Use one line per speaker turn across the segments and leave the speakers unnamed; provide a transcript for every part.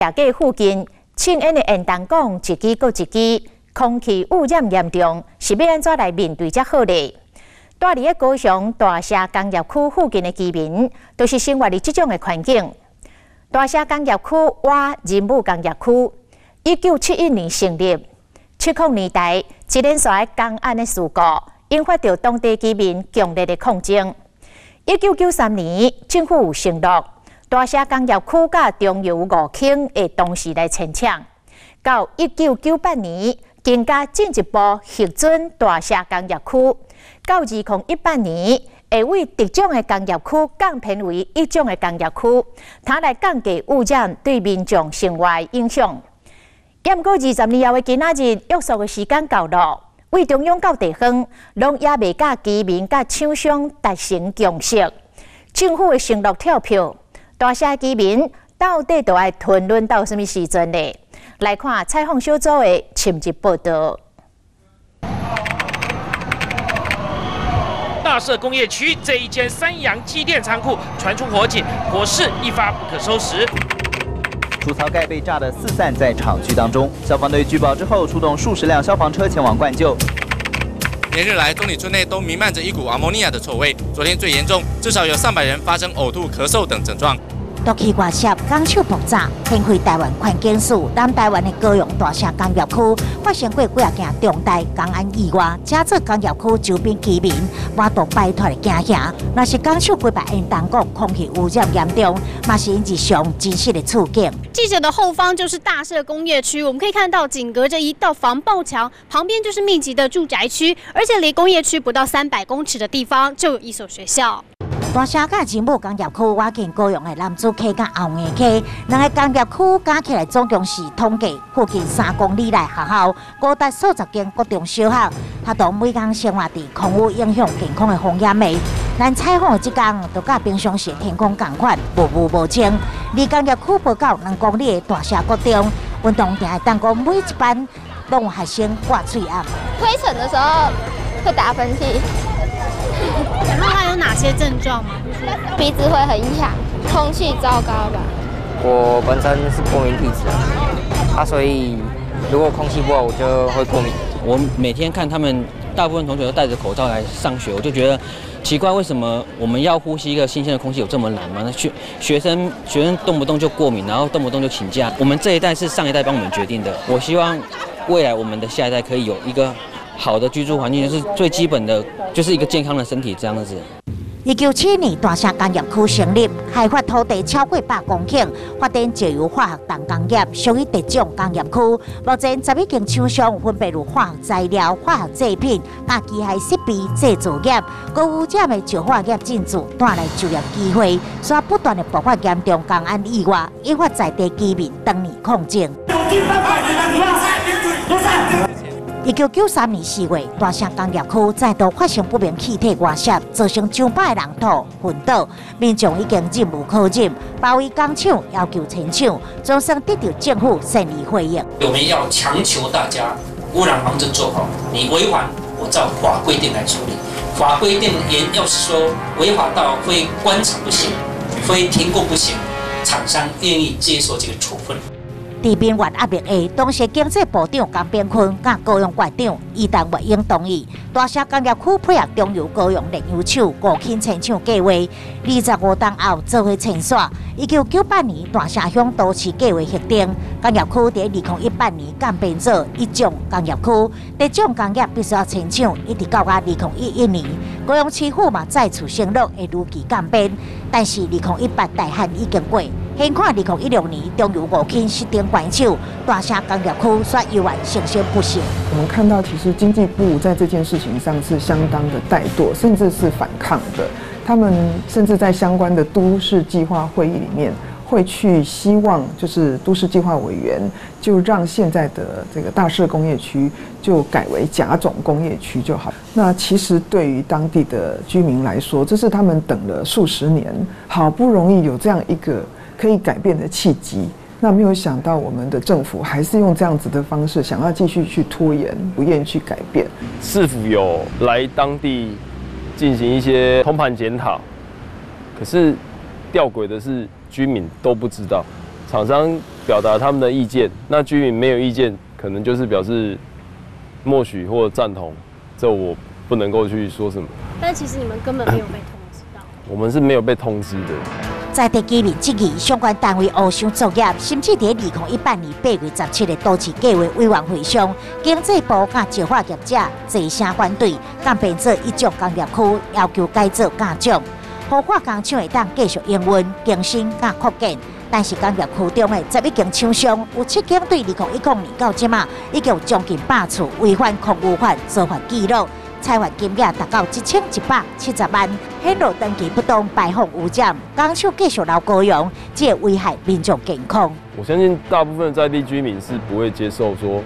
夜街附近，庆烟的烟筒管一支搁一支，空气污染严重，是要安怎来面对才好呢？住伫个高雄大社工业区附近的居民，都是生活伫这种的环境。大社工业区哇人武工业区，1971年成立，70年代一连串的公安的事故，引发着当地居民强烈的抗争。1993年，政府有承诺，大社工业区甲中油5轻会同时来清抢。到1998年，更加进一步核准大社工业区。到2018年，会为特种的工业区降评为一种的工业区，它来降低污染对民众生活的影响。不过20年后的今仔日，约束的时间到了，为中央到地方，拢也未甲居民甲厂商达成共识。政府的承诺跳票，大社居民到底都要吞论到什么时阵呢？来看采访小组的深入报道。
大社工业区这一间三洋机电仓库传出火警，火势一发不可收拾。
储槽盖被炸得四散在厂区当中，消防队据报之后出动数十辆消防车前往灌救。
连日来，东里村内都弥漫着一股阿摩尼亚的臭味，昨天最严重，至少有300人发生呕吐、咳嗽等症状。
毒气外泄，港手爆炸，掀开台湾环境史。南台湾的高雄大社工业区发生过几啊件重大公安意外，加做工业区周边居民挖到摆脱的惊吓。若是港手几百烟筒管空气污染严重，嘛是因日常真实的处境。
记者的后方就是大社工业区，我们可以看到紧隔着一道防爆墙，旁边就是密集的住宅区，而且离工业区不到300公尺的地方就有一所学校。大社甲人武工业区挖进高雄的南子溪甲后岩溪，两个工业区加起来总共是统计附近3公里内学校，高达数十间各中小学，他都每天生活伫空污影响健康的风险内。咱采访的这天，就甲平常时天空同款，无雾无晴。离工业区不到2公里的大社国中，运动场的当讲每一班都有学生挂嘴暗。
灰尘的时候会打喷嚏。
那它有哪些症状吗？
鼻子会很痒，空气糟糕吧。
我本身是过敏体质所以如果空气不好，我就会过敏。
我每天看他们大部分同学都戴着口罩来上学，我就觉得奇怪，为什么我们要呼吸一个新鲜的空气有这么难吗？那学生动不动就过敏，然后动不动就请假。我们这一代是上一代帮我们决定的，我希望未来我们的下一代可以有一个好的居住环境，就是最基本的，就是一个健康的身体这样子。
1971年，大社工业区成立，开发土地超过100公顷，发展石油化学重工业，属于特种工业区。目前11间厂商分别有化学材料、化学制品、机械设备制造业、高污染的石化业进驻，带来就业机会。所不断的爆发严重公安意外，引发在地居民当年抗争。1993年4月，大社工业区再度发生不明气体外泄，造成上百人吐、昏倒，民众已经忍无可忍，包围工厂要求清厂，总算得到政府善意回应。
我们要强求大家污染防治做好，你违反，我照法规定来处理。法规定也要是说违法到非关厂不行，非停工不行，厂商愿意接受这个处分。
在民怨压力下，当时经济部长江炳坤甲高雄县长伊但未应同意，大社工业区配合中油高雄炼油厂5轻清厂计划，25天后做伙清算。1998年大社乡都市计划核定，工业区在2018年改编做一种工业区，特种工业必须要清厂，一直到2011年，高雄市府嘛再次承诺会如期改编，但是2018大限已经过。先看2016年中油5轻失电关手，大社工业区却依然生生不息。
我们看到，其实经济部在这件事情上是相当的怠惰，甚至是反抗的。他们甚至在相关的都市计划会议里面，会去希望就是都市计划委员就让现在的这个大社工业区就改为甲种工业区就好。那其实对于当地的居民来说，这是他们等了数十年，好不容易有这样一个可以改变的契机，那没有想到我们的政府还是用这样子的方式，想要继续去拖延，不愿意去改变。
市府有来当地进行一些通盘检讨，可是吊诡的是居民都不知道，厂商表达他们的意见。那居民没有意见，可能就是表示默许或赞同，这我不能够去说什么。
但其实你们根本没有被通知到。
我们是没有被通知的。
在地居民质疑相关单位黑箱作业，甚至在2018年8月17日都市计划委员会上，经济部甲石化业者齐声反对，甲变做一种工业区，要求改做甲种，互化工厂会当继续营运、更新甲扩建。但是工业区中的11间厂商，有7间对2010年到即马，已经有将近100处违反空污法做法记录。采罚金额达到1170万，显露长期不当排放污染，工厂继续留高阳，这危害民众健康。
我相信大部分在地居民是不会接受说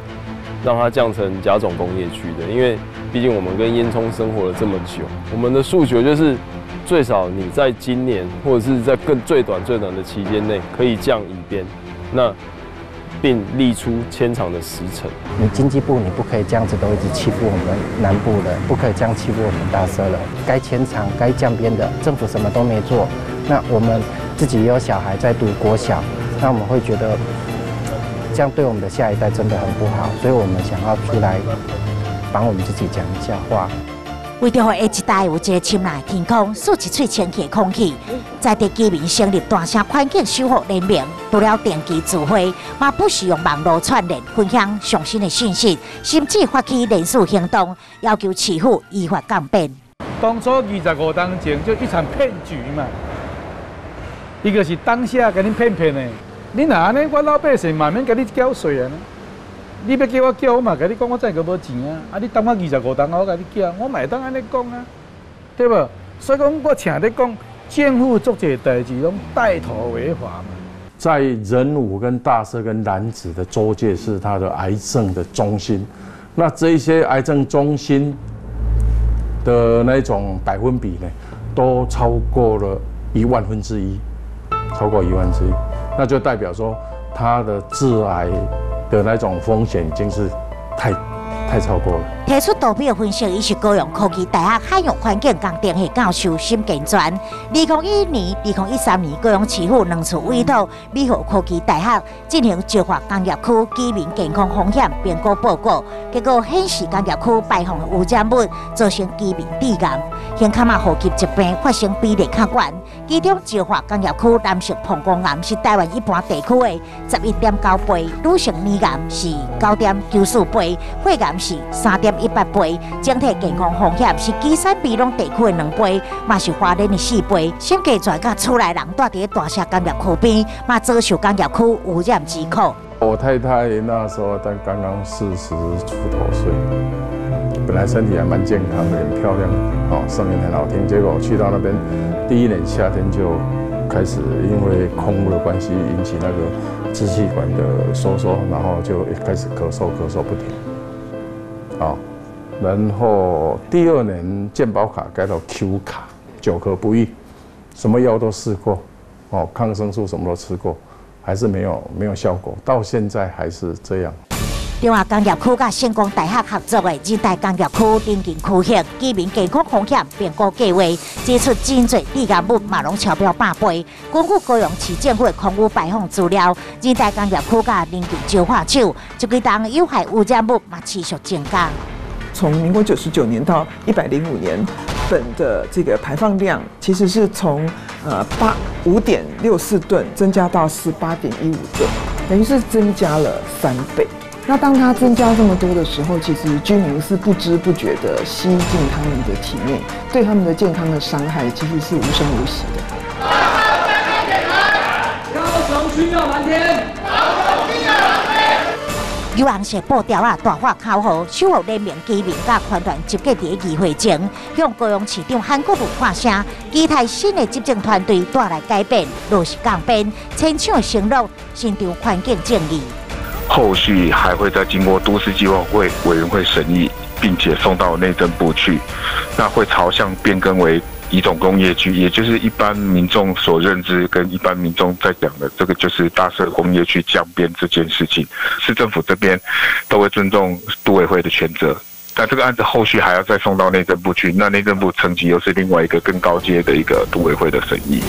让它降成甲种工业区的，因为毕竟我们跟烟囱生活了这么久，我们的诉求就是最少你在今年或者是在最短的期间内可以降乙编，那并立出迁厂的时程。
你经济部你不可以这样子都一直欺负我们南部人，不可以这样欺负我们大社人。该迁厂、该降编的，政府什么都没做。那我们自己也有小孩在读国小，那我们会觉得这样对我们的下一代真的很不好，所以我们想要出来帮我们自己讲一下话。
为着让下一代有一个深蓝天空、数一喙清气的空气，在地居民成立大城环境守护联盟，除了定期聚会，嘛不时用网络串联分享上新的讯息，甚至发起连署行动，要求市府依法降编。
当初25当前就一场骗局嘛，一个是当下给恁骗的，你若安尼，我老百姓慢慢给你缴税啊。你要叫我缴，我嘛甲你讲，我真个无钱啊！啊，你等我25当，我甲你缴，我嘛会当安尼讲啊，对不？所以讲，我请你讲，政府做这代志，拢带头违法嘛。
在仁武跟大社跟楠梓的州界是它的癌症的中心，那这些癌症中心的那种百分比呢，都超过了1/1000，超过1/1000，那就代表说它的致癌的那种风险已经是太超过了。
提出图表分析，伊是高雄科技大学海洋环境工程系教授沈建全。2011年、2013年，高雄市府2次委托美国科技大学进行石化工业区居民健康风险评估报告，结果显示工业区排放的污染物造成居民致癌、胸坎仔呼吸疾病发生比例较悬。其中石化工业区男性膀胱癌是台湾一般地区的11.9倍，女性乳癌是9.94倍，肺癌是3.18倍，整体健康风险是基山美浓地区的2倍，嘛是花莲的4倍。沈建全甲厝内人住伫大社工业区边，嘛遭受工业区污染之苦。
我太太那时候她刚刚40出头岁，本来身体还蛮健康的，很漂亮，声音很好听。结果去到那边，第1年夏天就开始因为空污的关系引起那个支气管的收缩，然后就开始咳嗽不停。然后第2年健保卡改到 Q 卡，9颗不愈，什么药都试过，抗生素什么都吃过，还是没有效果，到现在还是这样。
另外，工业区甲成功大学合作的仁大工业区临近区域居民健康风险评估计划，指出真侪致癌物嘛拢超标100倍。根据高雄市政府的空污排放资料，仁大工业区甲临近石化厂，这几档有害污染物嘛持续增加。
从民国99年到105年，本的这个排放量其实是从5.64吨增加到18.15吨，等于是增加了3倍。那当它增加这么多的时候，其实居民是不知不觉地吸进他们的体内，对他们的健康的伤害其实是无声无息的。
高雄需要蓝天，
有红色布条大画口号，守护联盟居民甲团团集结伫议会前，向高雄市长韩国瑜发声，期待新的执政团队带来改变，落实降编，牵手承诺，伸张环境正义。
后续还会再经过都市计划会委员会审议，并且送到内政部去，那会朝向变更为乙种工业区，也就是一般民众所认知跟一般民众在讲的，这个就是大社工业区降编这件事情，市政府这边都会尊重都委会的权责。但这个案子后续还要再送到内政部去，那内政部层级又是另外一个更高阶的一个都委会的审议。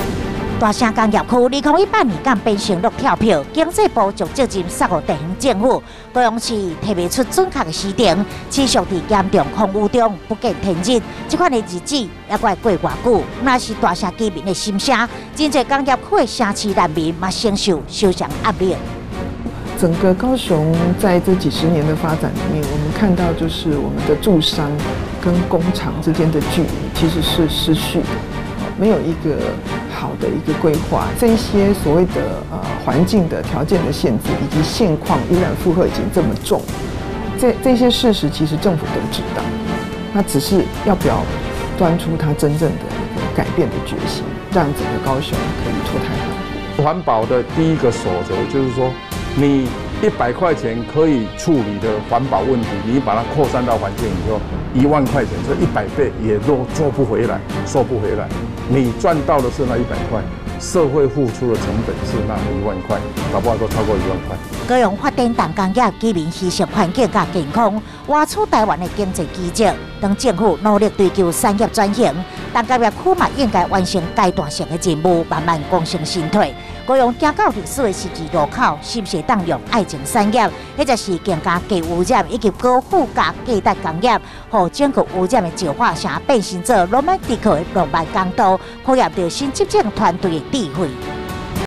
大城工业区2018年刚变成绿跳票，经济部就责任撒给地方政府，高雄市提不出准确的时程，持续伫严重空污中不见天日。这款的日子也怪过偌久，那是大城居民的心声，真侪工业区的城市难民嘛承受相当压力。
整个高雄在这几十年的发展里面，我们看到就是我们的住商跟工厂之间的距离其实是失序的，没有一个好的一个规划。这一些所谓的环境的条件的限制，以及现况污染负荷已经这么重，这些事实其实政府都知道，那只是要不要端出它真正的一个改变的决心，让整个高雄可以脱胎换骨。
环保的第一个守则就是说，你100块钱可以处理的环保问题，你把它扩散到环境以后，1万块钱，这100倍也都做不回来，收不回来。你赚到的是那100块，社会付出的成本是那1万块，搞不好都超过1万块。
高雄发展重工业，居民牺牲环境甲健康，挖出台湾的经济基石。当政府努力追求产业转型，重工业区嘛应该完成阶段性的任务，慢慢功成身退。高雄行到历史的十字路口，是不是当用爱情产业，或者是更加低污染以及高附加价值工业，让整个污染的石化城变成做罗曼蒂克的浪漫港都，考验着新执政团队的智慧。